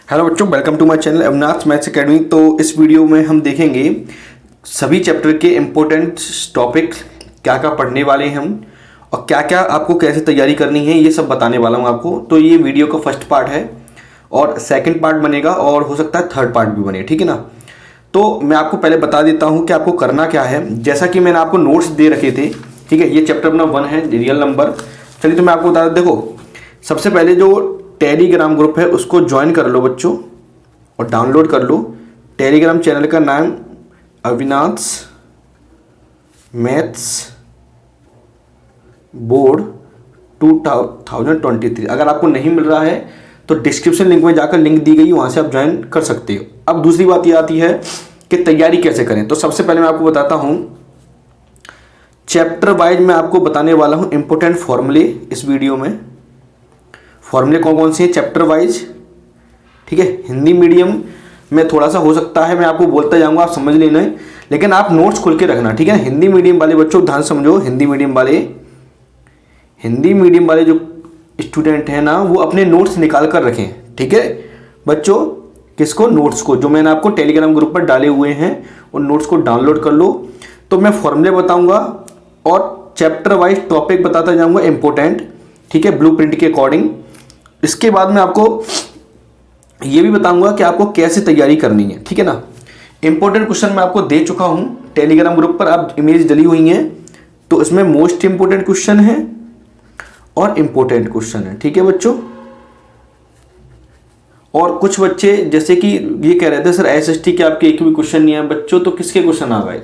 Hello बच्चों, welcome to my channel Avinash maths academy. तो इस वीडियो में हम देखेंगे सभी चैप्टर के इम्पोर्टेंट टॉपिक क्या क्या पढ़ने वाले हैं हम, और क्या क्या आपको कैसे तैयारी करनी है ये सब बताने वाला हूँ आपको। तो ये वीडियो का फर्स्ट पार्ट है और सेकंड पार्ट बनेगा और हो सकता है थर्ड पार्ट भी बने, ठीक है ना। तो मैं आपको पहले बता देता हूँ कि आपको करना क्या है। जैसा कि मैंने आपको नोट्स दे रखे थे, ठीक है, ये चैप्टर नंबर 1 है रियल नंबर। चलिए तो मैं आपको बता देता, देखो सबसे पहले जो टेलीग्राम ग्रुप है उसको ज्वाइन कर लो बच्चों और डाउनलोड कर लो। टेलीग्राम चैनल का नाम अविनाश मैथ्स बोर्ड 2023। अगर आपको नहीं मिल रहा है तो डिस्क्रिप्शन लिंक में जाकर लिंक दी गई, वहाँ से आप ज्वाइन कर सकते हो। अब दूसरी बात ये आती है कि तैयारी कैसे करें। तो सबसे पहले मैं आपको बताता हूँ, चैप्टर वाइज मैं आपको बताने वाला हूँ इंपॉर्टेंट फॉर्मूले। इस वीडियो में फॉर्मूले कौन कौन से हैं चैप्टर वाइज, ठीक है। हिंदी मीडियम में थोड़ा सा हो सकता है मैं आपको बोलता जाऊंगा, आप समझ लेना है, लेकिन आप नोट्स खोल के रखना, ठीक है। हिंदी मीडियम वाले बच्चों ध्यान समझो, हिंदी मीडियम वाले जो स्टूडेंट हैं ना, वो अपने नोट्स निकाल कर रखें, ठीक है बच्चों। किसको? नोट्स को, जो मैंने आपको टेलीग्राम ग्रुप पर डाले हुए हैं उन नोट्स को डाउनलोड कर लो। तो मैं फॉर्मूले बताऊंगा और चैप्टर वाइज टॉपिक बताता जाऊंगा इंपॉर्टेंट, ठीक है, ब्लूप्रिंट के अकॉर्डिंग। इसके बाद मैं आपको ये भी बताऊंगा कि आपको कैसे तैयारी करनी है, ठीक है ना। इंपॉर्टेंट क्वेश्चन मैं आपको दे चुका हूं टेलीग्राम ग्रुप पर, अब इमेज डली हुई है। तो इसमें मोस्ट इंपॉर्टेंट क्वेश्चन है और इंपॉर्टेंट क्वेश्चन है, ठीक है बच्चों। और कुछ बच्चे जैसे कि ये कह रहे थे सर एसएसटी के आपके एक भी क्वेश्चन नहीं है बच्चों, तो किसके क्वेश्चन आ गए?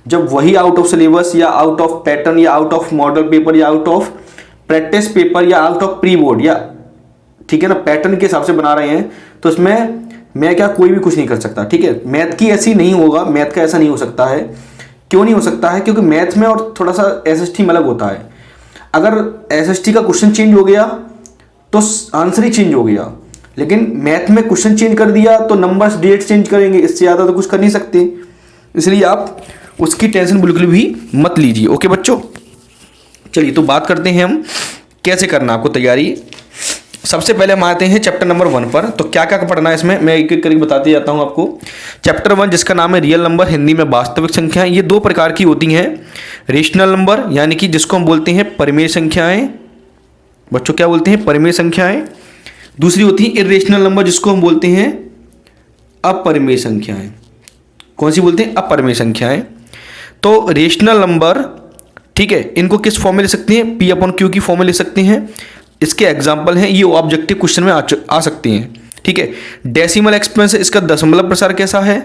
जब वही आउट ऑफ सिलेबस या आउट ऑफ पैटर्न या आउट ऑफ मॉडल पेपर या आउट ऑफ प्रैक्टिस पेपर या आउट ऑफ प्री बोर्ड या, ठीक है ना, पैटर्न के हिसाब से बना रहे हैं, तो इसमें मैं क्या कोई भी कुछ नहीं कर सकता, ठीक है। मैथ की ऐसी नहीं होगा, मैथ का ऐसा नहीं हो सकता है। क्यों नहीं हो सकता है? क्योंकि मैथ में और थोड़ा सा एसएसटी में अलग होता है। अगर एसएसटी का क्वेश्चन चेंज हो गया तो आंसर ही चेंज हो गया, लेकिन मैथ में क्वेश्चन चेंज कर दिया तो नंबर्स डेट चेंज करेंगे, इससे ज़्यादा तो कुछ कर नहीं सकते। इसलिए आप उसकी टेंशन बिल्कुल भी मत लीजिए, ओके बच्चों। चलिए तो बात करते हैं हम कैसे करना आपको तैयारी। सबसे पहले हम आते हैं चैप्टर नंबर 1 पर। तो क्या क्या पढ़ना है इसमें मैं एक एक करके बताते जाता हूं आपको। चैप्टर 1 जिसका नाम है रियल नंबर, हिंदी में वास्तविक संख्याएं। ये दो प्रकार की होती हैं, रेशनल नंबर यानी कि जिसको हम बोलते हैं परिमेय संख्याएं, बच्चों क्या बोलते हैं? परिमेय संख्याएं। दूसरी होती है इरेशनल नंबर जिसको हम बोलते हैं अपरिमेय संख्याएं। कौन सी बोलते हैं? अपरिमेय संख्याएं। तो रेशनल नंबर, ठीक है, इनको किस फॉर्म में ले सकते हैं? P/Q की फॉर्म में ले सकते हैं। इसके एग्जाम्पल हैं, ये ऑब्जेक्टिव क्वेश्चन में आ सकते हैं, ठीक है। डेसिमल एक्सपेंस, इसका दशमलव प्रसार कैसा है?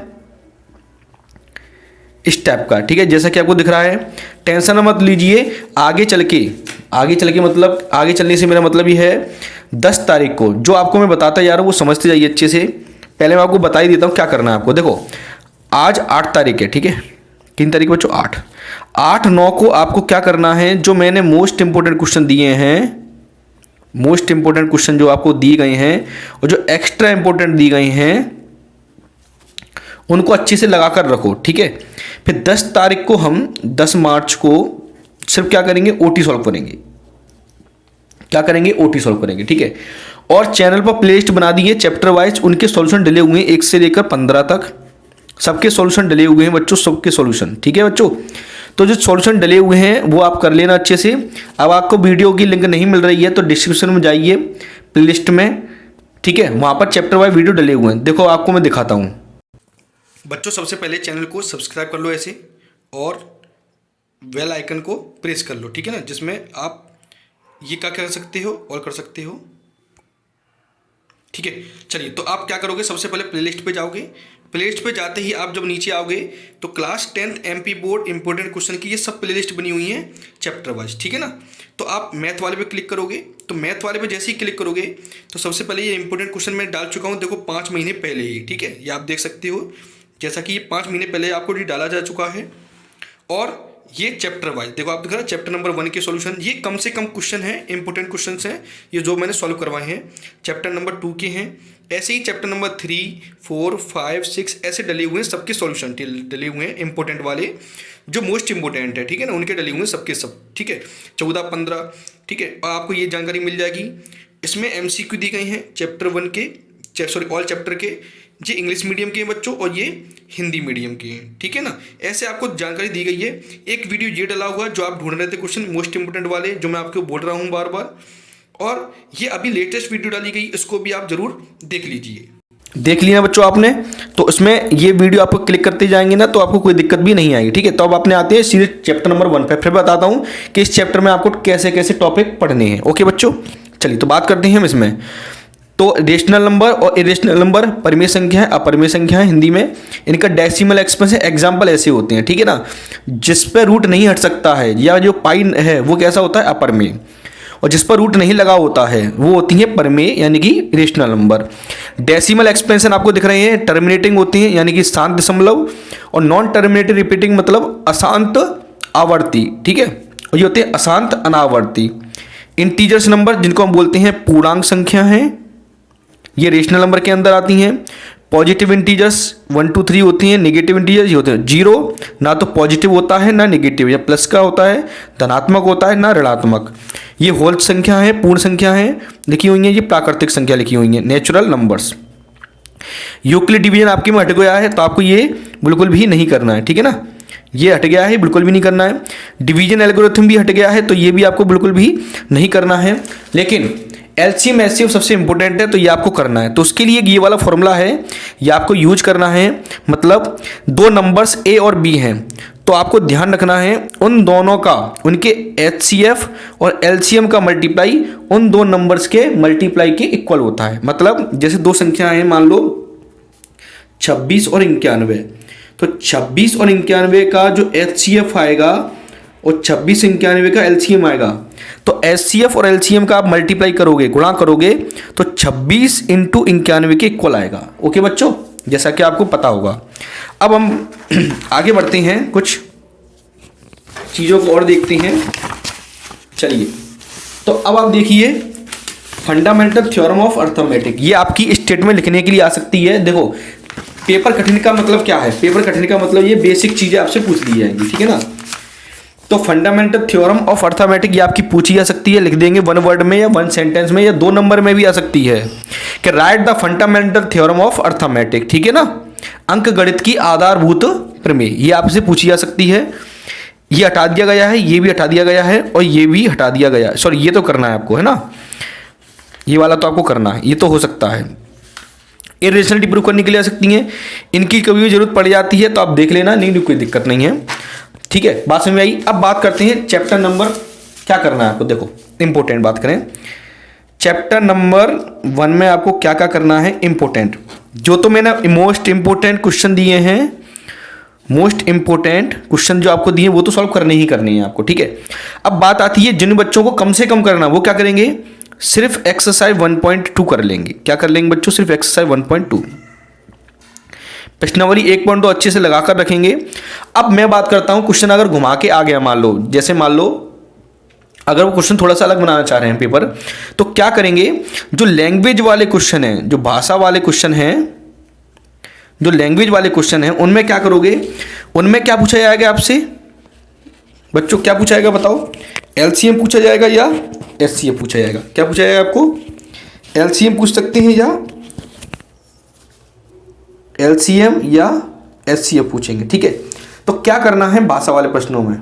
इस टाइप का, ठीक है, जैसा कि आपको दिख रहा है। टेंशन मत लीजिए, आगे चल के मतलब आगे चलने से मेरा मतलब ये है 10 तारीख को जो आपको मैं बताता जा रहा हूँ वो समझते जाइए अच्छे से। पहले मैं आपको बता ही देता हूँ क्या करना है आपको। देखो आज 8 तारीख है, ठीक है, किन तारीख बच्चों? 8/9 को आपको क्या करना है, जो मैंने मोस्ट इंपोर्टेंट क्वेश्चन दिए हैं, मोस्ट इंपोर्टेंट क्वेश्चन जो आपको दिए गए हैं और जो एक्स्ट्रा इंपोर्टेंट दिए गए हैं उनको अच्छे से लगा कर रखो, ठीक है। फिर 10 तारीख को हम 10 मार्च को सिर्फ क्या करेंगे? ओटी सॉल्व करेंगे। क्या करेंगे? ओटी सॉल्व करेंगे, ठीक है। और चैनल पर प्लेलिस्ट बना दी है चैप्टर वाइज, उनके सॉल्यूशन डले हुए हैं 1 से लेकर 15 तक, सबके सॉल्यूशन डले हुए हैं बच्चों, सबके सॉल्यूशन, ठीक है बच्चों। तो जो सॉल्यूशन डले हुए हैं वो आप कर लेना अच्छे से। अब आपको वीडियो की लिंक नहीं मिल रही है तो डिस्क्रिप्शन में जाइए प्लेलिस्ट में, ठीक है, वहाँ पर चैप्टर वाइज वीडियो डले हुए हैं। देखो आपको मैं दिखाता हूँ बच्चों। सबसे पहले चैनल को सब्सक्राइब कर लो ऐसे, और बेल आइकन को प्रेस कर लो, ठीक है ना, जिसमें आप ये क्या कर सकते हो और कर सकते हो, ठीक है। चलिए तो आप क्या करोगे, सबसे पहले प्लेलिस्ट पे जाओगे। प्लेलिस्ट पे जाते ही आप जब नीचे आओगे तो class 10th MP board important question की ये सब प्लेलिस्ट बनी हुई है चैप्टर वाइज, ठीक है ना। तो आप मैथ वाले पे क्लिक करोगे, तो मैथ वाले पे जैसे ही क्लिक करोगे तो सबसे पहले ये इंपॉर्टेंट क्वेश्चन मैं डाल चुका हूँ, देखो 5 महीने पहले ही, ठीक है, ये आप देख सकते हो, जैसा कि ये 5 महीने पहले आपको डाला जा चुका है। और ये चैप्टर वाइज देखो आप दिख रहा है, चैप्टर नंबर 1 के सॉल्यूशन, ये कम से कम क्वेश्चन है, इंपॉर्टेंट क्वेश्चंस हैं ये जो मैंने सॉल्व करवाए हैं। चैप्टर नंबर 2 के हैं, ऐसे ही चैप्टर नंबर 3, 4, 5, 6 ऐसे डले हुए हैं, सबके सॉल्यूशन डले हुए हैं इंपॉर्टेंट वाले, जो मोस्ट इंपॉर्टेंट है, ठीक है ना, उनके डले हुए हैं सबके सब, ठीक है, 14, 15, ठीक है। और आपको ये जानकारी मिल जाएगी। इसमें MCQ दी गई हैं चैप्टर 1 के ऑल चैप्टर के, ये इंग्लिश मीडियम के हैं बच्चों और ये हिंदी मीडियम के हैं, ठीक है ना। ऐसे आपको जानकारी दी गई है। एक वीडियो ये डला हुआ है जो आप ढूंढ रहे थे क्वेश्चन मोस्ट इंपोर्टेंट वाले, जो मैं आपको बोल रहा हूँ बार बार, और ये अभी लेटेस्ट वीडियो डाली गई, इसको भी आप जरूर देख लीजिए। देख लिया बच्चों आपने, तो इसमें ये वीडियो आपको क्लिक करते जाएंगे ना तो आपको कोई दिक्कत भी नहीं आएगी, ठीक है। तो अब आपने आते हैं सीधे चैप्टर नंबर 1 पे। फिर बताता हूँ कि इस चैप्टर में आपको कैसे कैसे टॉपिक पढ़ने हैं। ओके बच्चों, चलिए तो बात करते हैं हम इसमें। तो रेशनल नंबर और इरेशनल नंबर, परिमेय संख्या है, अपरिमेय संख्या है हिंदी में, इनका डेसिमल एक्सपेंशन एग्जाम्पल ऐसे होते हैं, ठीक है ना। जिस पर रूट नहीं हट सकता है या जो पाई है वो कैसा होता है, अपरिमेय, और जिस पर रूट नहीं लगा होता है वो होती है परिमेय यानी कि रेशनल नंबर। डेसिमल एक्सपेंशन आपको दिख रहे हैं, टर्मिनेटिंग होती हैं यानी कि शांत दशमलव, और नॉन टर्मिनेटिंग रिपीटिंग मतलब अशांत आवर्ती, ठीक है, और ये होते हैं अशांत अनावर्ती। इंटीजर्स नंबर जिनको हम बोलते हैं पूर्णांक संख्या हैं, ये रेशनल नंबर के अंदर आती हैं। पॉजिटिव इंटीजर्स 1 2 3 होती हैं। नेगेटिव इंटीजर्स ये होते हैं 0, ना तो पॉजिटिव होता है ना नेगेटिव, या प्लस का होता है, धनात्मक होता है ना ऋणात्मक। ये होल संख्या है, पूर्ण संख्या है लिखी हुई है, ये प्राकृतिक संख्या लिखी हुई है, नेचुरल नंबर्स। यूक्लिड डिवीजन आपके में हट गया है तो आपको ये बिल्कुल भी नहीं करना है, ठीक है ना, ये हट गया है, बिल्कुल भी नहीं करना है। डिवीजन एल्गोरिथम भी हट गया है तो ये भी आपको बिल्कुल भी नहीं करना है। लेकिन एलसीएम एचसीएफ सबसे इंपॉर्टेंट है तो ये आपको करना है। तो उसके लिए ये वाला फॉर्मूला है, ये आपको यूज करना है। मतलब दो नंबर्स ए और बी हैं तो आपको ध्यान रखना है उन दोनों का, उनके एचसीएफ और एलसीएम का मल्टीप्लाई उन दो नंबर्स के मल्टीप्लाई के इक्वल होता है। मतलब जैसे दो संख्या हैं, मान लो 26 और 91, तो 26 और 91 का जो एचसीएफ आएगा और 26 91 का एलसीएम आएगा, तो एचसीएफ और एलसीएम का आप मल्टीप्लाई करोगे, गुणा करोगे तो 26 इंटू 91 के इक्वल आएगा। ओके बच्चों, जैसा कि आपको पता होगा। अब हम आगे बढ़ते हैं, कुछ चीज़ों को और देखते हैं। चलिए, तो अब आप देखिए फंडामेंटल थ्योरम ऑफ अर्थमेटिक, ये आपकी स्टेटमेंट लिखने के लिए आ सकती है। देखो पेपर कठिन का मतलब क्या है, पेपर कठिन का मतलब ये बेसिक चीज़ें आपसे पूछ ली जाएंगी, ठीक है ना। तो फंडामेंटल थ्योरम ऑफ अर्थमेटिक ये आपकी पूछी जा सकती है, लिख देंगे 1 वर्ड में या 1 सेंटेंस में या 2 नंबर में भी आ सकती है कि right the fundamental theorem of arithmetic, ठीक है ना। अंक गणित की आधारभूत प्रमेय, ये आपसे पूछी जा सकती है। ये हटा दिया गया है, ये भी हटा दिया गया है और ये भी हटा दिया गया है। सॉरी, ये तो करना है आपको, है ना, ये वाला तो आपको करना है, ये तो हो सकता है। इरेशनलिटी प्रूव करने के लिए आ सकती हैं, इनकी कभी भी जरूरत पड़ जाती है तो आप देख लेना, नहीं कोई दिक्कत नहीं है, ठीक है। बात समझ में आई। अब बात करते हैं चैप्टर नंबर, क्या करना है आपको। देखो इंपॉर्टेंट बात करें, चैप्टर नंबर 1 में आपको क्या क्या करना है इंपॉर्टेंट, जो तो मैंने मोस्ट इंपॉर्टेंट क्वेश्चन दिए हैं, मोस्ट इंपॉर्टेंट क्वेश्चन जो आपको दिए वो तो सॉल्व करने ही करने हैं आपको, ठीक है। अब बात आती है जिन बच्चों को कम से कम करना, वो क्या करेंगे, सिर्फ एक्सरसाइज 1.2 कर लेंगे। क्या कर लेंगे बच्चों, सिर्फ एक्सरसाइज 1.2, प्रश्नावली 1.2 अच्छे से लगाकर रखेंगे। अब मैं बात करता हूं, क्वेश्चन अगर घुमा के आ गया, मान लो जैसे मान लो अगर वो क्वेश्चन थोड़ा सा अलग बनाना चाह रहे हैं पेपर, तो क्या करेंगे, जो लैंग्वेज वाले क्वेश्चन हैं, जो भाषा वाले क्वेश्चन हैं, जो लैंग्वेज वाले क्वेश्चन हैं, उनमें क्या करोगे, उनमें क्या पूछा जाएगा आपसे बच्चों, क्या पूछा जाएगा बताओ, एलसीएम पूछा जाएगा या एचसीएफ पूछा जाएगा। क्या पूछा जाएगा आपको, एलसीएम पूछ सकते हैं या एलसीएम या एचसीएफ पूछेंगे, ठीक है। तो क्या करना है भाषा वाले प्रश्नों में,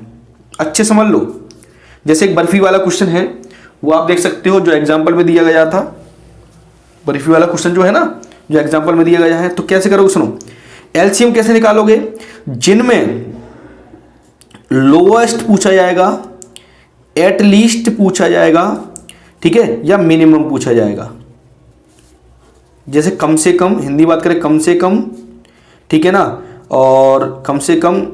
अच्छे समझ लो। जैसे एक बर्फी वाला क्वेश्चन है, वो आप देख सकते हो, जो एग्जाम्पल में दिया गया था, बर्फी वाला क्वेश्चन जो है ना, जो एग्जाम्पल में दिया गया है। तो कैसे करोगे, सुनो, एलसीएम कैसे निकालोगे, जिनमें लोएस्ट पूछा जाएगा, एट लीस्ट पूछा जाएगा, ठीक है, या मिनिमम पूछा जाएगा। जैसे कम से कम, हिंदी बात करें कम से कम, ठीक है ना, और कम से कम,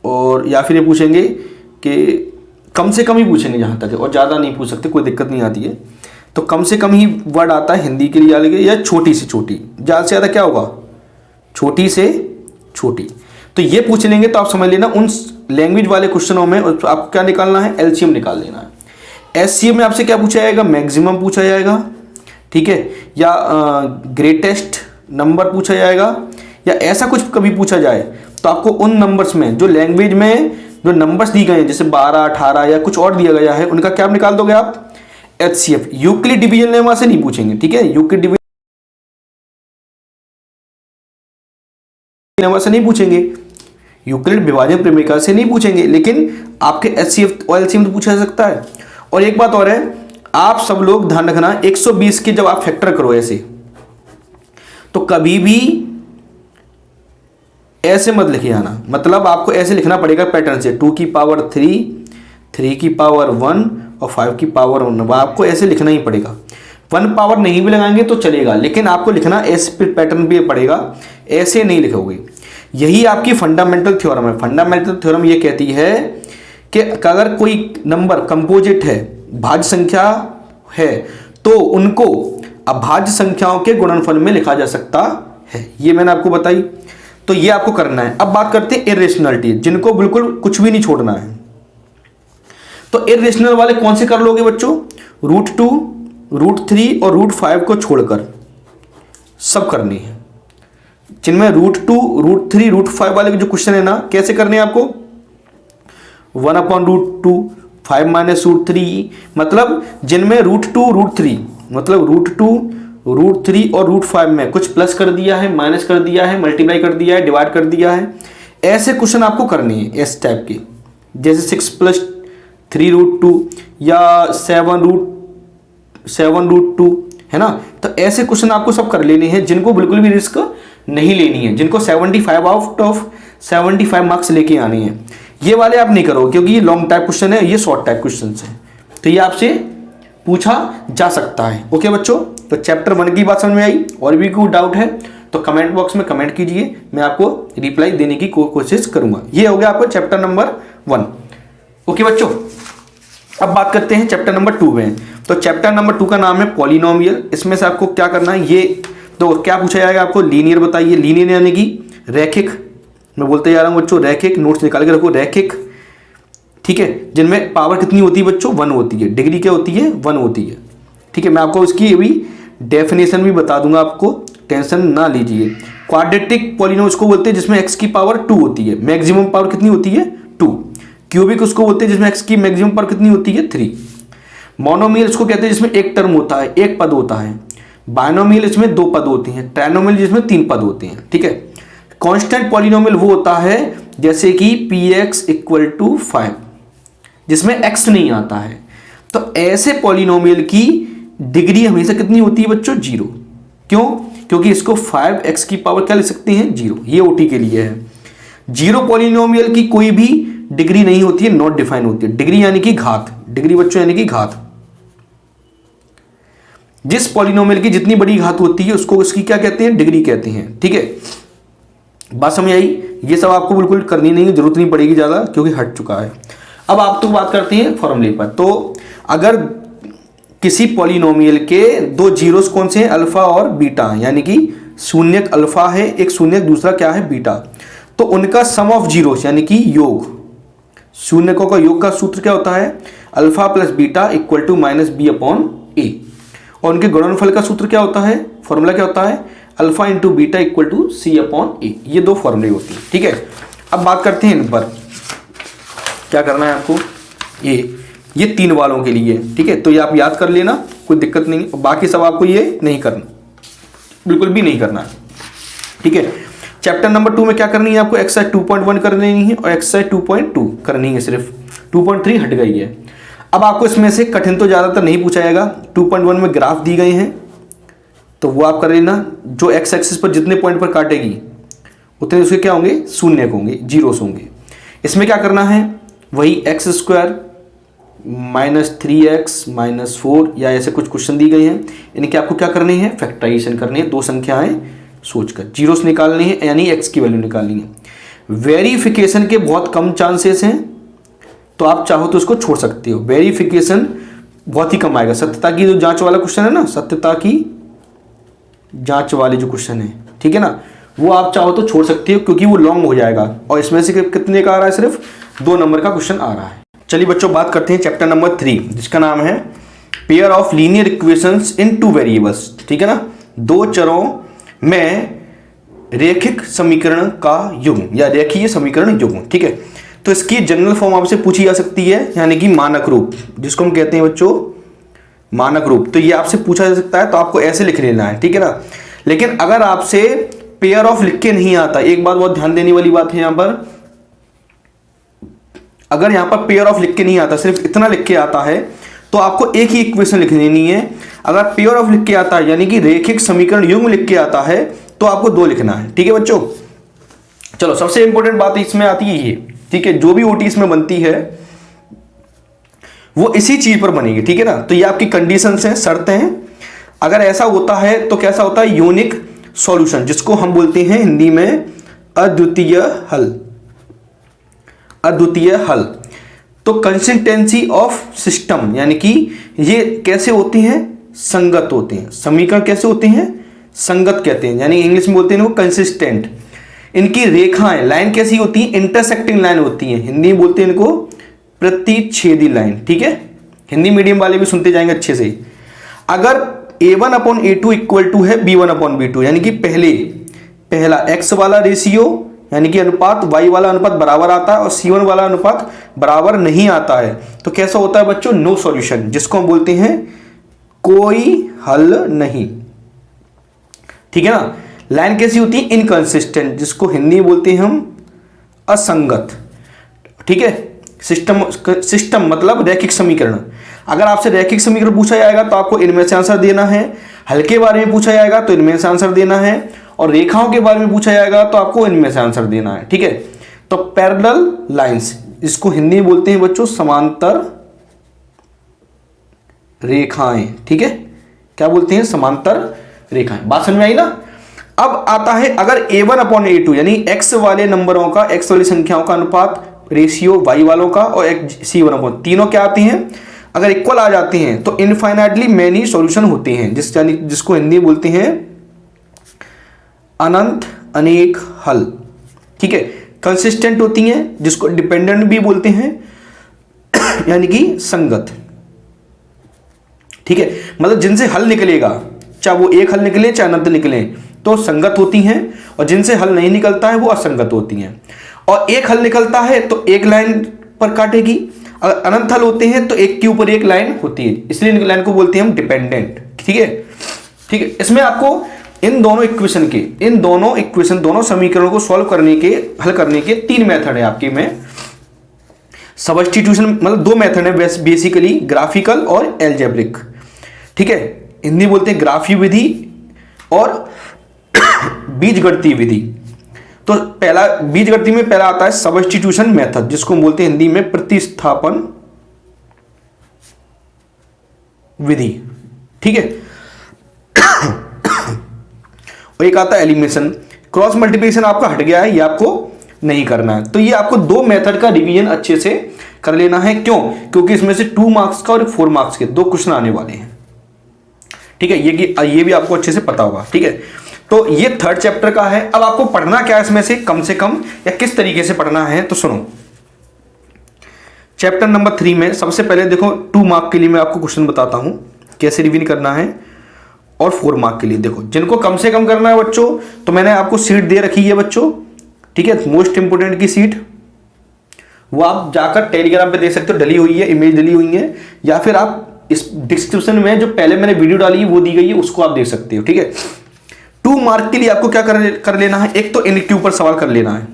और या फिर ये पूछेंगे कि कम से कम ही पूछेंगे जहाँ तक है, और ज़्यादा नहीं पूछ सकते, कोई दिक्कत नहीं आती है। तो कम से कम ही वर्ड आता है हिंदी के लिए अलग, या छोटी से छोटी, ज़्यादा से ज़्यादा क्या होगा, छोटी से छोटी। तो ये पूछ लेंगे तो आप समझ लेना उन लैंग्वेज वाले क्वेश्चनों में आप क्या निकालना है, एलसीएम निकाल लेना है। एचसीएम में आपसे क्या पूछा जाएगा, मैक्सिमम पूछा जाएगा, ठीक है, या ग्रेटेस्ट नंबर पूछा जाएगा, या ऐसा कुछ कभी पूछा जाए तो आपको उन नंबर्स में, जो लैंग्वेज में जो नंबर्स दी गए हैं, जैसे 12 18 या कुछ और दिया गया है, उनका क्या निकाल दोगे आप, एचसीएफ। यूक्लिड डिवीजन लेमा से नहीं पूछेंगे, ठीक है, यूक्लिड डिवीजन नंबर से नहीं पूछेंगे, यूक्लिड विभाजन प्रमेय से नहीं पूछेंगे, लेकिन आपके एचसीएफ और एलसीएम तो पूछा जा सकता है। और एक बात और है, आप सब लोग ध्यान रखना, 120 के जब आप फैक्टर करो ऐसे, तो कभी भी ऐसे मत लिखे आना, मतलब आपको ऐसे लिखना पड़ेगा पैटर्न से, 2 की पावर 3, 3 की पावर 1 और 5 की पावर 1, आपको ऐसे लिखना ही पड़ेगा। 1 पावर नहीं भी लगाएंगे तो चलेगा, लेकिन आपको लिखना ऐसे पैटर्न भी पड़ेगा, ऐसे नहीं लिखोगे। यही आपकी फंडामेंटल थ्योरम है। फंडामेंटल थ्योरम ये कहती है कि अगर कोई नंबर कंपोजिट है, भाज्य संख्या है, तो उनको अभाज्य संख्याओं के गुणनफल में लिखा जा सकता है। ये मैंने आपको बताई, तो ये आपको करना है। अब बात करते हैं इर्रेशनलिटी, जिनको बिल्कुल कुछ भी नहीं छोड़ना है। तो इर्रेशनल वाले कौन से कर लोगे बच्चों? √2, √3 और √5 को छोड़कर सब करनी है। जिनमें √2, √3, √5 वाले जो क्वेश्चन है ना, कैसे करने हैं आपको? 1/√2, 5 - √3, मतलब जिनमें √2, √3, मतलब √2, √3 और √5 में कुछ प्लस कर दिया है, माइनस कर दिया है, मल्टीप्लाई कर दिया है, डिवाइड कर दिया है, ऐसे क्वेश्चन आपको करने हैं इस टाइप के, जैसे 6 + 3√2 या 7√2 है ना। तो ऐसे क्वेश्चन आपको सब कर लेने हैं, जिनको बिल्कुल भी रिस्क नहीं लेनी है, जिनको 75 आउट ऑफ 75 मार्क्स लेके आने हैं। ये वाले आप नहीं करो, क्योंकि ये लॉन्ग टाइप क्वेश्चन है, ये शॉर्ट टाइप क्वेश्चन है, तो ये आपसे पूछा जा सकता है। ओके बच्चों, तो चैप्टर 1 की बात समझ में आई? और भी कोई डाउट है तो कमेंट बॉक्स में कमेंट कीजिए, मैं आपको रिप्लाई देने की कोशिश करूंगा। ये हो गया आपको चैप्टर नंबर 1। ओके बच्चों, अब बात करते हैं चैप्टर नंबर 2 में। तो चैप्टर नंबर 2 का नाम है पॉलिनोमियल। इसमें से आपको क्या करना है, ये तो क्या पूछा जाएगा आपको? लीनियर बताइए। लीनियर यानी कि रैखिक, मैं बोलते जा रहा हूँ बच्चों, रैखिक, नोट्स निकाल के रखो, रैखिक, ठीक है। जिनमें पावर कितनी होती है बच्चों? 1 होती है। डिग्री क्या होती है? 1 होती है, ठीक है। मैं आपको इसकी अभी डेफिनेशन भी बता दूंगा, आपको टेंशन ना लीजिए। क्वाड्रेटिक पॉलिनोमियल उसको बोलते हैं जिसमें x की पावर 2 होती है, मैक्सिमम पावर कितनी होती है? 2। क्यूबिक उसको बोलते हैं जिसमें x की मैक्सिमम पावर कितनी होती है? 3। मोनोमियल उसको कहते हैं जिसमें एक टर्म होता है, एक पद होता है। बायनोमियल इसमें 2 पद होती हैं। ट्राइनोमियल जिसमें 3 पद होते हैं, ठीक है। कांस्टेंट पॉलिनोमियल वो होता है जैसे कि px = 5, जिसमें x नहीं आता है। तो ऐसे पॉलिनोमियल की डिग्री हमेशा कितनी होती है बच्चों? 0। क्यों? क्योंकि इसको 5x की पावर क्या लिख सकते हैं? 0। ये ओटी के लिए है। 0 पॉलिनोमियल की कोई भी डिग्री नहीं होती है, नॉट डिफाइन होती है। डिग्री यानी कि घात, डिग्री बच्चों यानी कि घात। जिस पॉलिनोमियल की जितनी बड़ी घात होती है उसको उसकी क्या कहते हैं? डिग्री कहते हैं, ठीक है। बात समझ आई? ये सब आपको बिल्कुल करनी नहीं है, जरूरत नहीं पड़ेगी ज़्यादा, क्योंकि हट चुका है। अब आप तो बात करते हैं फॉर्मूले पर। तो अगर किसी पॉलिनोमियल के 2 जीरोस कौन से हैं? अल्फा और बीटा, यानी कि शून्यक अल्फा है, एक शून्यक दूसरा क्या है? बीटा। तो उनका सम ऑफ जीरोस यानी कि योग, शून्यकों का योग का सूत्र क्या होता है? Alpha + beta = -b/a। और उनके गुणनफल का सूत्र क्या होता है? फॉर्मूला क्या होता है? Alpha × beta = c/a। ये 2 फॉर्मूले होती हैं, ठीक है। अब बात करते हैं इन पर क्या करना है आपको। ये 3 वालों के लिए, ठीक है। तो ये आप याद कर लेना, कोई दिक्कत नहीं है। बाकी सब आपको ये नहीं करना, बिल्कुल भी नहीं करना है, ठीक है। चैप्टर नंबर 2 में क्या करनी है आपको? एक्सरसाइज 2.1 करनी है और एक्सरसाइज 2.2 करनी है। सिर्फ 2.3 हट गई है। अब आपको इसमें से कठिन तो ज़्यादातर नहीं पूछा जाएगा। 2.1 में ग्राफ दी गए हैं, तो वो आप कर लेना। जो एक्स एक्सिस पर जितने पॉइंट पर काटेगी उतने उसके क्या होंगे? शून्य होंगे, जीरोस होंगे। इसमें क्या करना है? वही x² -3x -4 या ऐसे कुछ क्वेश्चन दी गए हैं, इनके आपको क्या करने हैं? फैक्टराइजेशन करने हैं। 2 संख्याएं सोचकर जीरोस निकालनी है, यानी x की वैल्यू निकालनी है। वेरिफिकेशन के बहुत कम चांसेस हैं, तो आप चाहो तो उसको छोड़ सकते हो। वेरिफिकेशन बहुत ही कम आएगा। सत्यता की जो जांच वाला क्वेश्चन है ना, सत्यता की जांच वाले जो क्वेश्चन है, ठीक है ना, वो आप चाहो तो छोड़ सकते हो, क्योंकि वो लॉन्ग हो जाएगा। और इसमें से कितने का आ रहा है? सिर्फ 2 नंबर का क्वेश्चन आ रहा है। चलिए बच्चों, बात करते हैं चैप्टर नंबर 3, जिसका नाम है pair of linear equations in 2 variables, ठीक है ना। 2 चरों में रेखिक समीकरण का युग्म या रेखीय समीकरण युग्म, ठीक है। तो इसकी जनरल फॉर्म आपसे पूछी जा सकती है, यानी कि मानक रूप, जिसको हम कहते हैं बच्चों मानक रूप। तो ये आपसे पूछा जा सकता है, तो आपको ऐसे लिख लेना है, ठीक है ना। लेकिन अगर आपसे पेयर ऑफ लिख के नहीं आता, एक बात बहुत ध्यान देने वाली बात है यहां पर, अगर यहां पर पेयर ऑफ लिख के नहीं आता, सिर्फ इतना लिख के आता है, तो आपको एक ही इक्वेशन लिख देनी है। अगर पेयर ऑफ लिख के आता है यानी कि रेखिक समीकरण युग्म लिख के आता है, तो आपको 2 लिखना है। ठीक है बच्चों, चलो सबसे इंपॉर्टेंट बात इसमें आती है ये, ठीक है, जो भी ओटी इसमें बनती है वो इसी चीज पर बनेगी। ठीक है ना, तो ये आपकी कंडीशंस हैं, शर्तें हैं। अगर ऐसा होता है तो कैसा होता है, यूनिक सॉल्यूशन, जिसको हम बोलते हैं हिंदी में अद्वितीय हल, अद्वितीय हल। तो कंसिस्टेंसी ऑफ सिस्टम यानी कि ये कैसे होती हैं, संगत होते हैं। समीकरण कैसे होते हैं, संगत कहते हैं, यानी इंग्लिश में बोलते हैं वो कंसिस्टेंट। इनकी रेखाएं, लाइन कैसी होती है, इंटरसेक्टिंग लाइन होती है, हिंदी में बोलते हैं इनको प्रतिच्छेदी लाइन। ठीक है, हिंदी मीडियम वाले भी सुनते जाएंगे अच्छे से। अगर a1/a2 इक्वल टू है b1/b2, यानी कि पहला x वाला रेशियो यानी कि अनुपात, y वाला अनुपात बराबर आता है और c1 वाला अनुपात बराबर नहीं आता है, तो कैसा होता है बच्चों, नो सॉल्यूशन, जिसको हम बोलते हैं कोई हल नहीं। ठीक है ना, लाइन कैसी होती है, इनकंसिस्टेंट, जिसको हिंदी में बोलते हैं हम असंगत। ठीक है, सिस्टम मतलब रैखिक समीकरण। अगर आपसे रैखिक समीकरण पूछा जाएगा तो आपको इनमें से आंसर देना है, हल के बारे में पूछा जाएगा तो इनमें से आंसर देना है, और रेखाओं के बारे में पूछा जाएगा तो आपको इनमें से आंसर देना है। ठीक है, तो पैरेलल लाइंस, इसको हिंदी में बोलते हैं बच्चों समांतर रेखाएं। ठीक है, क्या बोलते हैं, समांतर रेखाएं। बात समझ में आई ना। अब आता है अगर a1/a2 यानी x वाले नंबरों का, x वाली संख्याओं का अनुपात, रेशियो y वालों का और c1/, तीनों क्या आती हैं, अगर इक्वल आ जाती हैं तो इनफाइनाइटली मैनी सॉल्यूशन होते हैं, जिसको हिंदी में बोलते हैं अनंत अनेक हल। ठीक है, कंसिस्टेंट होती हैं, जिसको डिपेंडेंट भी बोलते हैं यानी कि संगत। ठीक है, मतलब जिनसे हल निकलेगा, चाहे वो एक हल निकले चाहे अनंत निकले, तो संगत होती हैं, और जिनसे हल नहीं निकलता है वो असंगत होती हैं। और एक हल निकलता है तो एक लाइन पर काटेगी, अगर अनंत हल होते हैं तो एक के ऊपर एक लाइन होती है, इसलिए इन लाइन को बोलते हैं हम डिपेंडेंट। ठीक है, ठीक है, इसमें आपको इन दोनों इक्वेशन के, दोनों समीकरणों को सॉल्व करने के, हल करने के 3 मेथड है आपके में। सब्स्टिट्यूशन मतलब 2 मेथड है बेसिकली, ग्राफिकल और एल्जेब्रिक। ठीक है, हिंदी बोलते हैं ग्राफीय विधि और बीजगणितीय विधि। तो पहला बीजगणित में पहला आता है सब्स्टिट्यूशन मेथड, जिसको हम बोलते हैं हिंदी में प्रतिस्थापन विधि। ठीक है, और एक आता है एलिमिनेशन। क्रॉस मल्टीप्लिकेशन आपका हट गया है, ये आपको नहीं करना है। तो ये आपको 2 मेथड का रिवीजन अच्छे से कर लेना है। क्यों? क्योंकि इसमें से 2 मार्क्स का और 4 मार्क्स के 2 क्वेश्चन आने वाले हैं। ठीक है, ये भी आपको अच्छे से पता होगा। ठीक है, तो ये 3rd चैप्टर का है। अब आपको पढ़ना क्या है इसमें से कम या किस तरीके से पढ़ना है, तो सुनो। चैप्टर नंबर 3 में सबसे पहले देखो 2 मार्क के लिए मैं आपको क्वेश्चन बताता हूं कैसे रिवीजन करना है, और 4 मार्क के लिए देखो जिनको कम से कम करना है बच्चों, तो मैंने आपको सीट दे रखी है बच्चों। ठीक है, मोस्ट इंपोर्टेंट की सीट, वो आप जाकर टेलीग्राम पे देख सकते हो, डली हुई है, इमेज डली हुई है, या फिर आप इस डिस्क्रिप्शन में जो पहले मैंने वीडियो डाली है वो दी गई है, उसको आप देख सकते हो। ठीक है, 2 मार्क के लिए आपको क्या कर लेना है, एक तो इनके ऊपर सवाल कर लेना है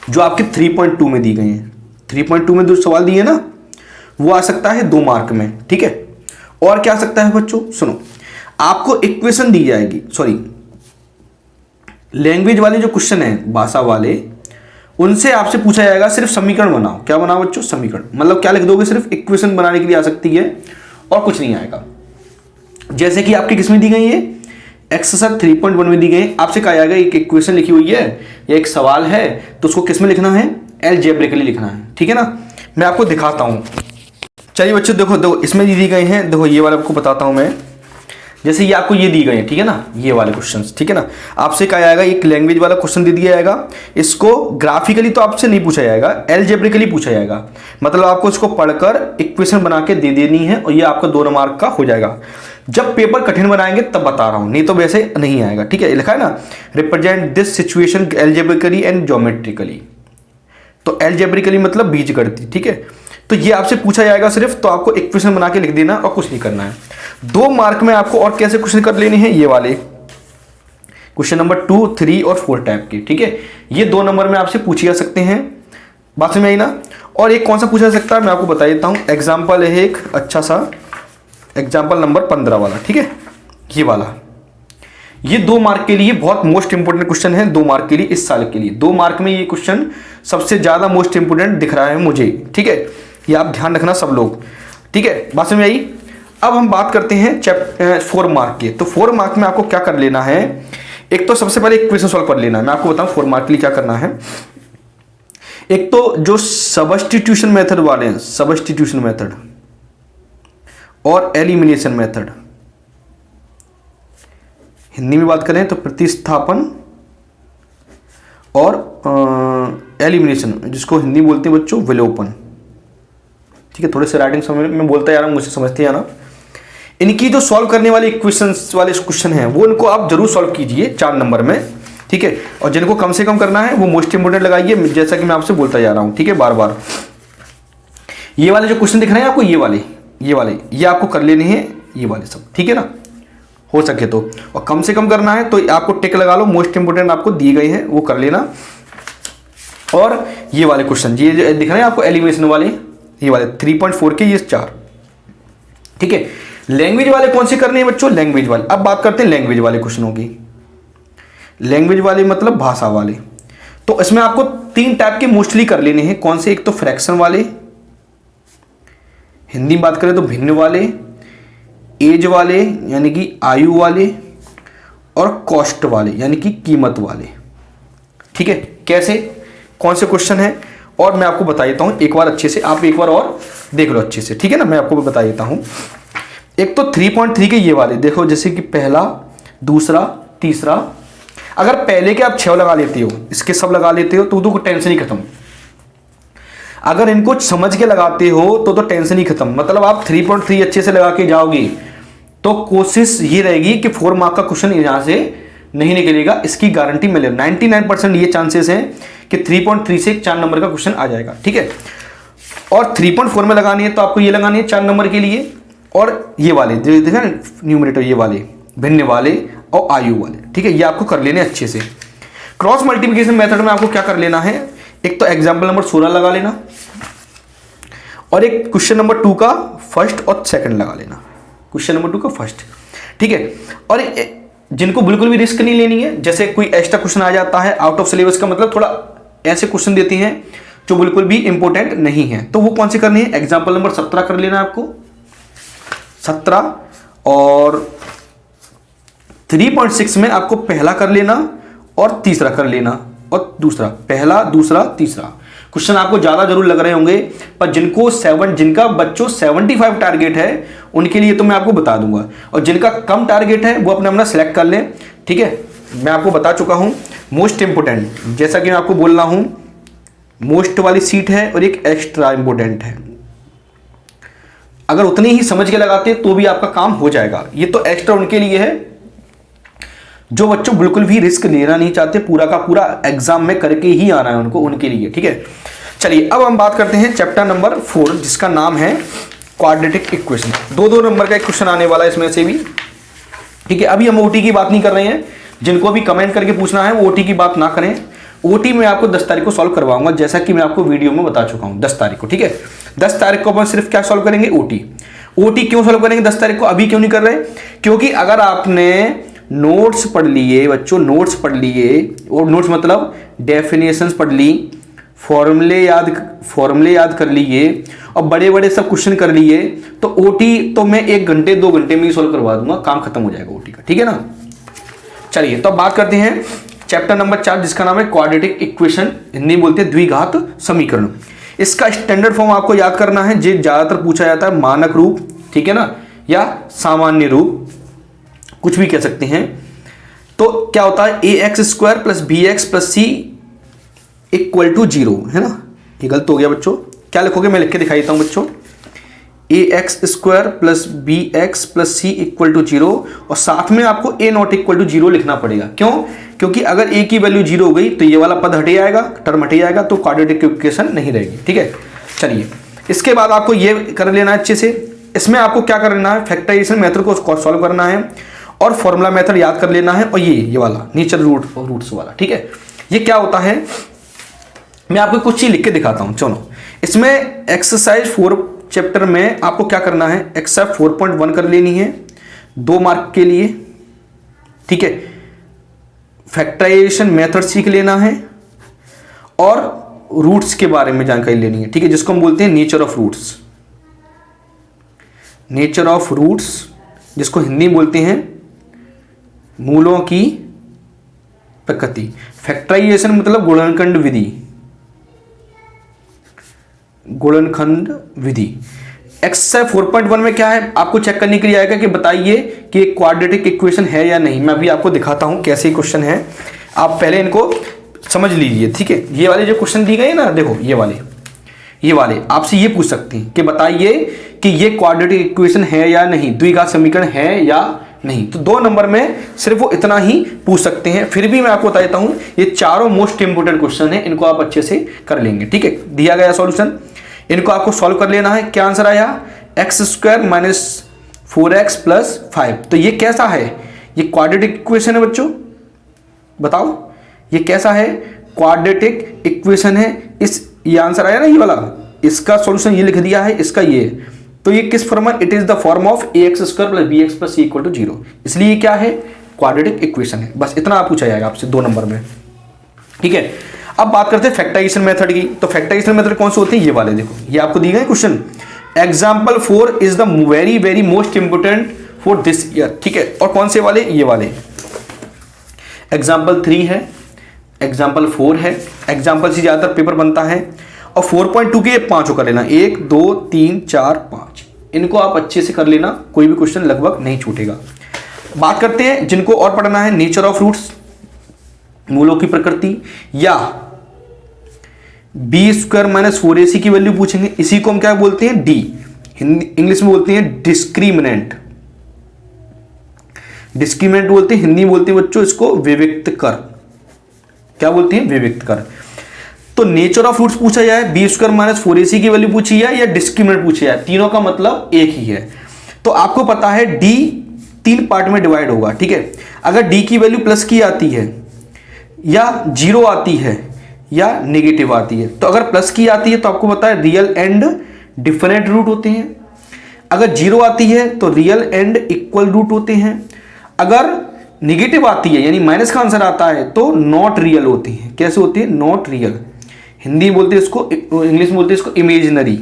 जो आपके 3.2 में दी गई हैं। 3.2 में जो सवाल दिए ना वो आ सकता है 2 मार्क में। ठीक है, और क्या आ सकता है बच्चों, सुनो, आपको इक्वेशन दी जाएगी, लैंग्वेज वाले जो क्वेश्चन है, भाषा वाले, उनसे आपसे पूछा जाएगा सिर्फ समीकरण बनाओ। क्या बनाओ बच्चों, समीकरण। मतलब क्या लिख दोगे, सिर्फ इक्वेशन बनाने के लिए आ सकती है और कुछ नहीं आएगा। जैसे कि आपकी किसमें दी गई है, एक्सरसाइज 3.1 में दी गई, आपसे कहा जाएगा एक इक्वेशन लिखी हुई है या एक सवाल है, तो उसको किस में लिखना है, एलजेब्रिकली लिखना है। ठीक है ना, मैं आपको दिखाता हूं। चलिए बच्चों देखो इसमें दी गए हैं, देखो ये वाला आपको बताता हूं मैं। जैसे ये आपको ये दी गई है, ठीक है ना, ये वाले क्वेश्चंस। ठीक है ना, आपसे कहा जाएगा एक लैंग्वेज वाला क्वेश्चन दे दिया जाएगा, इसको ग्राफिकली तो आपसे नहीं पूछा जाएगा, एलजेब्रिकली पूछा जाएगा। मतलब आपको इसको पढ़कर इक्वेशन बना के दे देनी है, और ये आपका 2 मार्क का हो जाएगा। जब पेपर कठिन बनाएंगे तब बता रहा हूं, नहीं तो वैसे नहीं आएगा। ठीक है, लिखा है ना, represent this situation algebraically and geometrically. तो एल्जेब्रिकली मतलब बीजगणित। ठीक है, तो ये आपसे पूछा जाएगा सिर्फ, तो आपको इक्वेशन बना के लिख देना और कुछ नहीं करना है। 2 मार्क में आपको और कैसे क्वेश्चन कर लेने हैं, ये वाले क्वेश्चन नंबर 2, 3 और 4 टाइप के, ठीक है। ये 2 नंबर में आपसे पूछे जा सकते हैं, बात समझ आई ना। और एक कौन सा पूछा जा सकता है मैं आपको बता देता हूँ। एग्जाम्पल है एक अच्छा सा, एग्जाम्पल नंबर 15 वाला, ठीक है, ये वाला। ये 2 मार्क के लिए बहुत मोस्ट इंपोर्टेंट क्वेश्चन है, 2 मार्क के लिए इस साल के लिए। 2 मार्क में ये क्वेश्चन सबसे ज्यादा मोस्ट इंपोर्टेंट दिख रहा है मुझे, ठीक है। ये आप ध्यान रखना सब लोग, ठीक है, बात समझ आई। अब हम बात करते हैं 4 मार्क के। तो 4 मार्क में आपको क्या कर लेना है, एक तो सबसे पहले इक्वेशन सॉल्व कर लेना है। मैं आपको बताऊं 4 मार्क के लिए क्या करना है। एक तो जो सबस्टिट्यूशन मेथड वाले हैं, सबस्टिट्यूशन मेथड और एलिमिनेशन मेथड, हिंदी में बात करें तो प्रतिस्थापन और एलिमिनेशन, जिसको हिंदी बोलते हैं बच्चों विलोपन, ठीक है। थोड़े से राइटिंग समझ में बोलता जा रहा हूं, मुझे समझते जाना। इनकी जो सॉल्व करने वाले इक्वेशंस वाले क्वेश्चन हैं वो इनको आप जरूर सॉल्व कीजिए 4 नंबर में, ठीक है। और जिनको कम से कम करना है वो मोस्ट इंपोर्टेंट लगाइए, जैसा कि मैं आपसे बोलता जा रहा हूं, ठीक है, बार बार। ये वाले जो क्वेश्चन दिख रहे हैं आपको, ये वाले ये आपको कर लेने हैं, ये वाले सब, ठीक है ना, हो सके तो। और कम से कम करना है तो आपको टिक लगा लो, मोस्ट इंपोर्टेंट आपको दिए गए हैं वो कर लेना। और ये वाले क्वेश्चन ये दिख रहे हैं आपको एलिमिनेशन वाले, ये वाले 3.4 के, ये 4, ठीक है। लैंग्वेज वाले कौन से करने हैं बच्चों, लैंग्वेज वाले। अब बात करते हैं लैंग्वेज वाले क्वेश्चनों की। लैंग्वेज वाले मतलब भाषा वाले। तो इसमें आपको 3 टाइप के मोस्टली कर लेने हैं। कौन से, एक तो फ्रैक्शन वाले, हिंदी में बात करें तो भिन्न वाले, एज वाले यानी कि आयु वाले, और कॉस्ट वाले यानी कि कीमत वाले, ठीक है। कैसे, कौन से क्वेश्चन है, और मैं आपको बता देता हूं एक बार अच्छे से, आप एक बार और देख लो अच्छे से, ठीक है ना। मैं आपको बता देता हूं। एक तो 3.3 के ये वाले देखो, जैसे कि पहला, दूसरा, तीसरा। अगर पहले के आप 6 लगा लेते हो, इसके सब लगा लेते हो तो टेंशन ही खत्म। अगर इनको समझ के लगाते हो तो टेंशन ही खत्म। मतलब आप 3.3 अच्छे से लगा के जाओगे तो कोशिश ये रहेगी कि 4 मार्क का क्वेश्चन यहां से नहीं निकलेगा, इसकी गारंटी मिले। 99% ये चांसेस हैं कि 3.3 से 4 नंबर का क्वेश्चन आ जाएगा, ठीक है। और 3.4 में लगानी है तो आपको ये लगानी है 4 नंबर के लिए। और ये वाले जो देखा ना न्यूमरेटर, ये वाले भिन्न वाले और आयु वाले, ठीक है, ये आपको कर लेने अच्छे से। क्रॉस मल्टीप्लिकेशन मेथड में आपको क्या कर लेना है, एक तो एग्जाम्पल नंबर 16 लगा लेना, और एक क्वेश्चन नंबर 2 का फर्स्ट और सेकंड लगा लेना, क्वेश्चन नंबर 2 का फर्स्ट, ठीक है। और जिनको बिल्कुल भी रिस्क नहीं लेनी है, जैसे कोई एक्स्ट्रा क्वेश्चन आ जाता है आउट ऑफ सिलेबस का, मतलब थोड़ा ऐसे क्वेश्चन देती हैं जो बिल्कुल भी इंपॉर्टेंट नहीं है, तो वो कौन से करनी है, एग्जाम्पल नंबर 17 कर लेना आपको, 17। और 3.6 में आपको पहला कर लेना और तीसरा कर लेना, और दूसरा, पहला, दूसरा, तीसरा। क्वेश्चन आपको ज्यादा जरूर लग रहे होंगे, पर जिनका बच्चों 75 टारगेट है उनके लिए तो मैं आपको बता दूंगा, और जिनका कम टारगेट है वो अपना सेलेक्ट कर लें, ठीक है। मैं आपको बता चुका हूं मोस्ट इंपोर्टेंट, जैसा कि मैं आपको बोल रहा हूं, मोस्ट वाली सीट है और एक एक्स्ट्रा इंपोर्टेंट है। अगर उतनी ही समझ के लगाते तो भी आपका काम हो जाएगा। ये तो एक्स्ट्रा उनके लिए है जो बच्चों बिल्कुल भी रिस्क लेना नहीं चाहते, पूरा का पूरा एग्जाम में करके ही आना है उनको, उनके लिए, ठीक है। चलिए अब हम बात करते हैं चैप्टर नंबर 4, जिसका नाम है क्वाड्रेटिक इक्वेशन। 2-2 नंबर का एक क्वेश्चन आने वाला है इसमें से भी, ठीक है। अभी हम ओटी की बात नहीं कर रहे हैं, जिनको भी कमेंट करके पूछना है वो ओटी की बात ना करें। ओटी में आपको 10 तारीख को सॉल्व करवाऊंगा, जैसा कि मैं आपको वीडियो में बता चुका हूं, 10 तारीख को, ठीक है। 10 तारीख को अपन सिर्फ क्या सॉल्व करेंगे, ओटी। ओटी क्यों सॉल्व करेंगे 10 तारीख को, अभी क्यों नहीं कर रहे, क्योंकि अगर आपने नोट्स पढ़ लिए बच्चों, नोट्स पढ़ लिए, और नोट्स मतलब डेफिनेशंस पढ़ ली, फॉर्मूले याद कर लिए, और बड़े बड़े सब क्वेश्चन कर लिए, तो ओटी तो मैं 1 घंटे 2 घंटे में ही सॉल्व करवा दूंगा, काम खत्म हो जाएगा ओटी का, ठीक है ना। चलिए तो अब बात करते हैं चैप्टर नंबर 4, जिसका नाम है क्वाड्रेटिक इक्वेशन, हिंदी बोलते हैं द्विघात समीकरण। इसका स्टैंडर्ड फॉर्म आपको याद करना है, जो ज्यादातर पूछा जाता है, मानक रूप, ठीक है ना, या सामान्य रूप, कुछ भी कह सकते हैं। तो क्या होता है, ax² + bx + c = 0, है ना। ये गलत हो गया बच्चों, क्या लिखोगे मैं लिख के दिखाई देता हूं बच्चों, ax² + bx + c = 0, और साथ में आपको a not = 0 लिखना पड़ेगा। क्यों, क्योंकि अगर a की वैल्यू 0 हो गई तो ये वाला पद हट जाएगा, टर्म हट जाएगा, तो क्वाड्रेटिक इक्वेशन नहीं रहेगी, ठीक है। चलिए इसके बाद आपको ये कर लेना अच्छे से। इसमें आपको क्या करना है, फैक्टराइजेशन मेथड को सॉल्व करना है, और फॉर्मूला मेथड याद कर लेना है, और ये वाला नेचर रूट्स वाला, ठीक है। ये क्या होता है, मैं आपको कुछ चीज लिख के दिखाता हूं। चलो, इसमें एक्सरसाइज 4 चैप्टर में आपको क्या करना है, एक्सरसाइज 4.1 कर लेनी है 2 मार्क के लिए, ठीक है। फैक्टराइजेशन मेथड सीख लेना है और रूट्स के बारे में जानकारी लेनी है, ठीक है, जिसको हम बोलते हैं nature of roots. Nature of roots, जिसको हिंदी में बोलते हैं मूलों की प्रकृति। फैक्टराइजेशन मतलब गुणनखंड विधि, गुणनखंड विधि। एक्सरसाइज 4.1 में क्या है, आपको चेक करने के लिए आएगा कि बताइए कि क्वाड्रेटिक इक्वेशन है या नहीं। मैं अभी आपको दिखाता हूं कैसे क्वेश्चन है, आप पहले इनको समझ लीजिए, ठीक है। ये वाले जो क्वेश्चन दिए गए ना, देखो ये वाले आपसे ये पूछ सकते हैं कि बताइए कि ये क्वाड्रेटिक इक्वेशन है या नहीं, द्विघात समीकरण है या नहीं। तो 2 नंबर में सिर्फ वो इतना ही पूछ सकते हैं। फिर भी मैं आपको बता देता हूं, ये चारों मोस्ट इंपोर्टेंट क्वेश्चन है, इनको आप अच्छे से कर लेंगे, ठीक है। दिया गया सॉल्यूशन, इनको आपको सॉल्व कर लेना है। क्या आंसर आया, x² - 4x + 5। तो ये कैसा है, ये क्वाड्रेटिक इक्वेशन है बच्चों, बताओ ये कैसा है, क्वाड्रेटिक इक्वेशन है। ये आंसर आया ना, ये वाला, इसका सॉल्यूशन ये लिख दिया है, इसका ये। तो ये किस फॉर्म में, it is the form of ax² + bx + c = 0। इसलिए क्या है, क्वाड्रेटिक इक्वेशन है। बस इतना आप पूछा जाएगा आपसे 2 नंबर में, ठीक है। अब बात करते हैं फैक्टराइजेशन मेथड की। तो फैक्टराइजेशन मेथड कौन से होते हैं, ये वाले देखो, ये आपको दिए गए question. Example 4 is the very most important for this year, ठीक है। और कौन से वाले, ये वाले। एग्जाम्पल 3 है, एग्जाम्पल 4 है, एग्जाम्पल से ज्यादातर पेपर बनता है। और 4.2 के 5 कर लेना, 1 2 3 4 5, इनको आप अच्छे से कर लेना, कोई भी क्वेश्चन लगभग नहीं छूटेगा। बात करते हैं जिनको और पढ़ना है, नेचर ऑफ रूट्स, मूलों की प्रकृति, या b² - 4ac की वैल्यू पूछेंगे। इसी को हम क्या बोलते हैं, डी, इंग्लिश में बोलते हैं डिस्क्रिमिनेंट। डिस्क्रिमिनेंट बोलते हैं, हिंदी में बोलते हैं बच्चों इसको विविक्त कर। क्या बोलते हैं, विविक्त कर। तो नेचर ऑफ रूट्स पूछा जाए, b² - 4ac की वैल्यू पूछी जाए या डिस्क्रिमिनेंट पूछी जाए, तीनों का मतलब एक ही है। तो आपको पता है d 3 पार्ट में डिवाइड होगा, ठीक है। अगर d की वैल्यू प्लस की आती है या 0 आती है या नेगेटिव आती है, तो अगर प्लस की आती है तो आपको पता है रियल एंड डिफरेंट रूट होते हैं। अगर 0 आती है तो रियल एंड इक्वल रूट होते हैं। अगर नेगेटिव आती है यानी माइनस का आंसर आता है तो नॉट रियल होती है। कैसे होती है, नॉट रियल। हिंदी में बोलते हैं इसको, इंग्लिश में बोलते हैं इसको इमेजिनरी,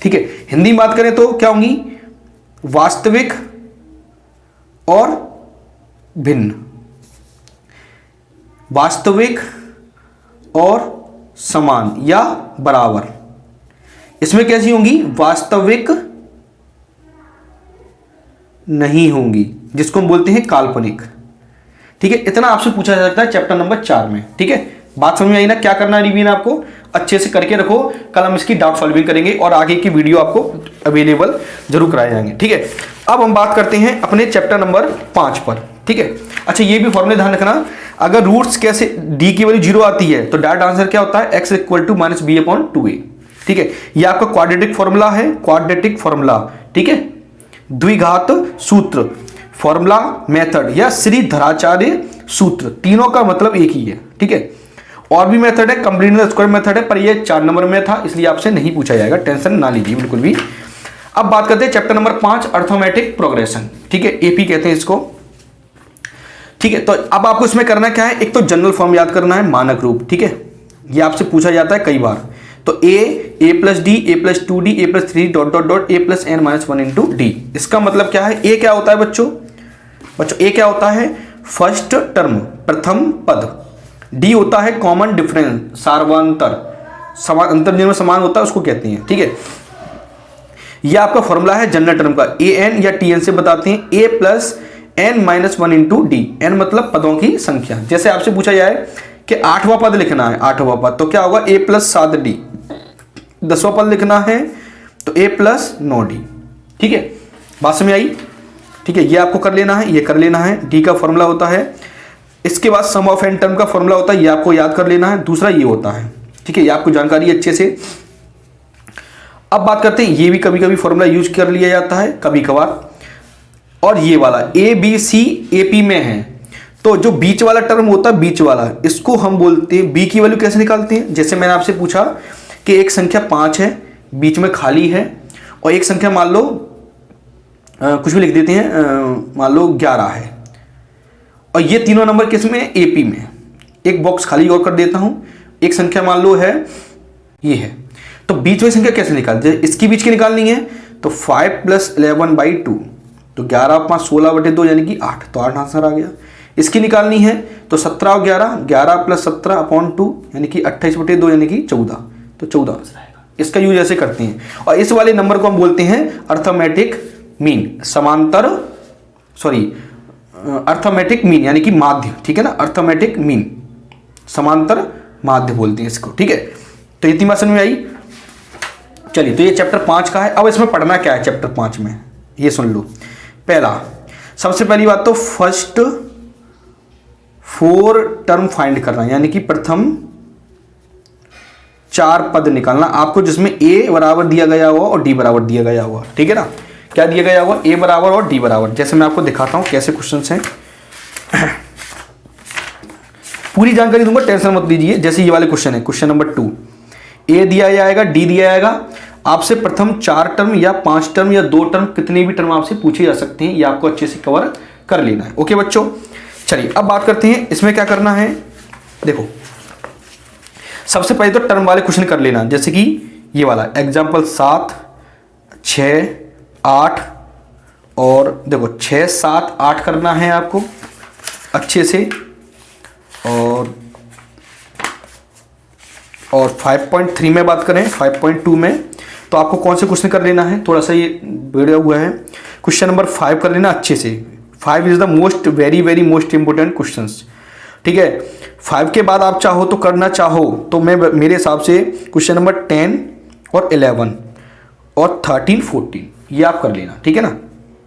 ठीक है। हिंदी में बात करें तो क्या होंगी, वास्तविक और भिन्न। वास्तविक और समान या बराबर। इसमें कैसी होंगी, वास्तविक नहीं होंगी, जिसको हम बोलते हैं काल्पनिक, ठीक है। इतना आपसे पूछा जा सकता है चैप्टर नंबर 4 में, ठीक है। बात समझ में आई ना, क्या करना है रिवीजन आपको अच्छे से करके रखो। कल हम इसकी डाउट सॉल्विंग करेंगे और आगे की वीडियो आपको अवेलेबल जरूर कराए जाएंगे, ठीक है। अब हम बात करते हैं अपने चैप्टर नंबर 5 पर, ठीक है। अच्छा, ये भी फॉर्मूले ध्यान रखना, अगर रूट्स कैसे डी की वैल्यू 0 आती है तो डायरेक्ट आंसर क्या होता है, x = -b/2a, ठीक है। ये आपका क्वाड्रेटिक फॉर्मूला है, क्वाड्रेटिक फॉर्मूला, ठीक है। द्विघात सूत्र, फॉर्मूला मेथड या श्रीधराचार्य सूत्र, तीनों का मतलब एक ही है, ठीक है। और भी मेथड है, कंप्लीटनेस स्क्वायर मेथड है, पर ये 4 नंबर में था इसलिए आपसे नहीं पूछा जाएगा, टेंशन ना लीजिए बिल्कुल भी। अब बात करते हैं चैप्टर नंबर 5, अर्थमेटिक प्रोग्रेशन, ठीक है, एपी कहते हैं इसको, ठीक है। तो अब आपको इसमें करना क्या है, एक तो जनरल फॉर्म याद करना है, मानक रूप, ठीक है। ये आपसे पूछा जाता है कई बार। तो a + d, a + 2d, a + 3 ... a + n - 1 × d। इसका मतलब क्या है, a क्या होता है बच्चों, a क्या होता है, फर्स्ट टर्म, प्रथम पद। d होता है कॉमन डिफरेंस, सार्वंतर, समान अंतर जिनमें समान होता है उसको कहते हैं, ठीक है। यह आपका फॉर्मूला है जनरल टर्म का, an या tn से बताते हैं, a + n - 1 × d। n मतलब पदों की संख्या। जैसे आपसे पूछा जाए कि 8वां पद लिखना है, 8वां पद, तो क्या होगा, a + 7d। 10वां पद लिखना है तो a + 9d, ठीक है। बात समझ आई, ठीक है। ये आपको कर लेना है, ये कर लेना है। d का फॉर्मूला होता है, इसके बाद सम ऑफ n टर्म का फॉर्मूला होता है, ये आपको याद कर लेना है। दूसरा ये होता है, ठीक है, ये आपको जानकारी अच्छे से। अब बात करते हैं, ये भी कभी कभी फॉर्मूला यूज कर लिया जाता है, कभी कभार। और ये वाला A B C A P में है, तो जो बीच वाला टर्म होता है बीच वाला, इसको हम बोलते हैं, बी की वैल्यू कैसे निकालते हैं, जैसे मैंने आपसे पूछा कि एक संख्या 5 है, बीच में खाली है, और एक संख्या मान लो कुछ भी लिख देते हैं, मान लो 11 है, और ये तीनों नंबर किस में, ए पी में। एक बॉक्स खाली और कर देता हूं, एक संख्या मान लो है ये है, तो बीच वाली संख्या कैसे निकालते हैं, इसकी बीच की निकालनी है, तो 5 + 11/2, तो 11 + 5 16/2 यानी कि 8, तो 8 आंसर आ गया। इसकी निकालनी है तो 17 और 11, 11 + 17/2 यानी कि 28/2 यानी कि 14, तो 14 आंसर आएगा। इसका यूज ऐसे करते हैं, और इस वाले नंबर को हम बोलते हैं अर्थमेटिक मीन, अर्थमेटिक मीन यानी कि माध्य, ठीक है ना, अर्थमेटिक मीन, समांतर माध्य बोलते हैं इसको, ठीक है। तो इतनी बात समझ में आई। चलिए, तो ये चैप्टर 5 का है। अब इसमें पढ़ना क्या है चैप्टर 5 में, ये सुन लो। पहला, सबसे पहली बात तो फर्स्ट 4 टर्म फाइंड करना, यानी कि प्रथम 4 पद निकालना आपको, जिसमें ए बराबर दिया गया हुआ और डी बराबर दिया गया हुआ, ठीक है ना। क्या दिया गया हुआ, ए बराबर और डी बराबर। जैसे मैं आपको दिखाता हूं कैसे क्वेश्चंस हैं, पूरी जानकारी दूंगा, टेंशन मत लीजिए। जैसे ये वाले क्वेश्चन है, क्वेश्चन नंबर 2, ए दिया जाएगा, डी दिया जाएगा, आपसे प्रथम 4 टर्म या 5 टर्म या 2 टर्म, कितने भी टर्म आपसे पूछे जा सकते हैं, ये आपको अच्छे से कवर कर लेना है। ओके बच्चों, चलिए अब बात करते हैं इसमें क्या करना है। देखो, सबसे पहले तो टर्म वाले क्वेश्चन कर लेना, जैसे कि ये वाला एग्जाम्पल 7, 6, 8, और देखो 6, 7, 8 करना है आपको अच्छे से। और 5.3 में बात करें, 5.2 में, तो आपको कौन से क्वेश्चन कर लेना है, थोड़ा सा ये बढ़िया हुआ है, क्वेश्चन नंबर 5 कर लेना अच्छे से। 5 is the most very most important questions, ठीक है। 5 के बाद आप चाहो तो करना चाहो तो मैं मेरे हिसाब से क्वेश्चन नंबर 10 और 11 और 13, 14 ये आप कर लेना, ठीक है ना।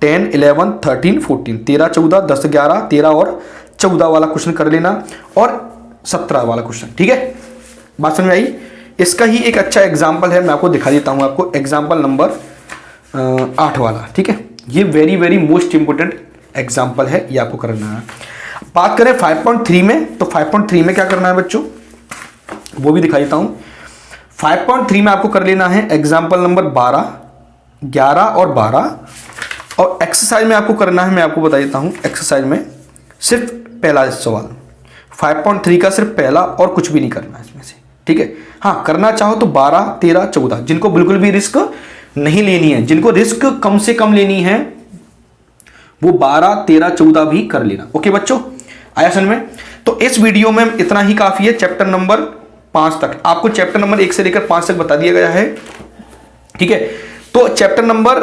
10, 11, 13, 14, 13, 14, 10, 11, 13 और 14 वाला क्वेश्चन कर लेना, और 17 वाला क्वेश्चन, ठीक है। बात समझ में आई। इसका ही एक अच्छा एग्जाम्पल है, मैं आपको दिखा देता हूँ, आपको एग्जाम्पल नंबर 8 वाला, ठीक है। ये वेरी मोस्ट इंपोर्टेंट एग्जाम्पल है, ये आपको करना है। बात करें 5.3 में, तो 5.3 में क्या करना है बच्चों, वो भी दिखा देता हूँ। 5.3 में आपको कर लेना है एग्जाम्पल नंबर 12, 11 और 12, और एक्सरसाइज में आपको करना है, मैं आपको बता देता हूँ। एक्सरसाइज में सिर्फ पहला सवाल 5.3 का, सिर्फ पहला, और कुछ भी नहीं करना है इसमें से, ठीक है। हाँ, करना चाहो तो 12, 13, 14, जिनको बिल्कुल भी रिस्क नहीं लेनी है, जिनको रिस्क कम से कम लेनी है, वो 12, 13, 14 भी कर लेना। ओके बच्चों, आया समझ में। तो इस वीडियो में इतना ही काफी है। चैप्टर नंबर 5 तक आपको, चैप्टर नंबर 1 से लेकर 5 तक बता दिया गया है, ठीक है। तो चैप्टर नंबर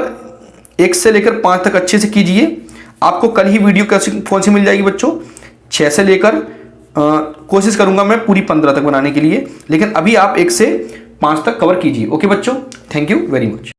1 से लेकर 5 तक अच्छे से कीजिए। आपको कल ही वीडियो कौन सी मिल जाएगी बच्चों, 6 से लेकर कोशिश करूंगा मैं पूरी 15 तक बनाने के लिए, लेकिन अभी आप 1 से 5 तक कवर कीजिए। ओके बच्चों, थैंक यू वेरी मच।